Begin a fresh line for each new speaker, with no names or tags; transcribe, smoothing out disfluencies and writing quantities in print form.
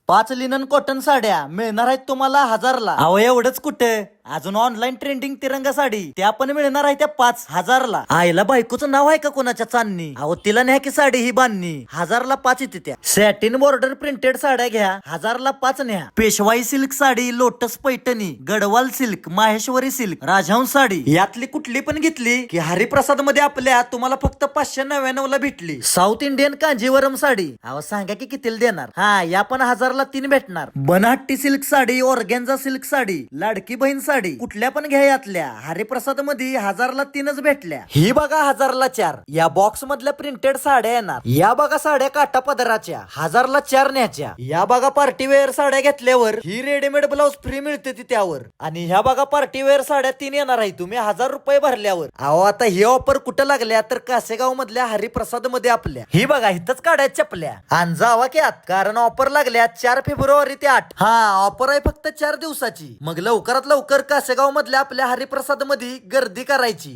5 linen cotton साड्या मिळणार आहेत तुम्हाला 1000ला. अहो एवढंच कुठे, अजून ऑनलाईन ट्रेंडिंग तिरंगा साडी त्या पण मिळणार आहे त्या 5000ला. आईला बायकोचं नाव आहे का कोणाच्या चांदणी? अहो तिला न्या की साडी ही बांधणी 1000ला 5 येते त्या. सॅटिन बॉर्डर प्रिंटेड साड्या घ्या 1000ला 5 न्या. Peshwai silk sari, lotus Paithani, Gadwal silk, Maheshwari silk, Rajhans sari यातली कुठली पण घेतली की हरिप्रसाद मध्ये आपल्या तुम्हाला फक्त 599ला भेटली. साऊथ इंडियन कांजीवरम साडी अहो सांगा की कितीला देणार? हा या पण 1000ला 3 भेटणार. Banhatti silk sari, organza silk sari, Ladki Bahin sari कुठल्या पण घ्या यातल्या हरिप्रसाद मध्ये 1000ला 3च भेटल्या. ही बघा 1000ला 4 या बॉक्स मधल्या प्रिंटेड साड्या येणार. या बघा साड्या काटा पदराच्या 1000ला 4 न्याच्या. या बघा पार्टीवेअर साड्या घेतल्यावर ही रेडीमेड ब्लाऊज फ्री मिळते ती त्यावर. आणि ह्या बघा पार्टीवेअर साड्या 3 येणार आहे तुम्ही 1000 रुपये भरल्यावर. अहो आता ही ऑफर कुठं लागल्या तर कासेगाव मधल्या हरिप्रसाद मध्ये आपल्या. ही बघा इथंच काढायच्या चपल्या आणि जावा की आत, कारण ऑफर लागल्या 4 फेब्रुवारी ते 8. हा ऑफर आहे फक्त 4 दिवसाची. मग लवकरात लवकर कासेगाव मधल्या आपल्या हरिप्रसाद मध्ये गर्दी करायची.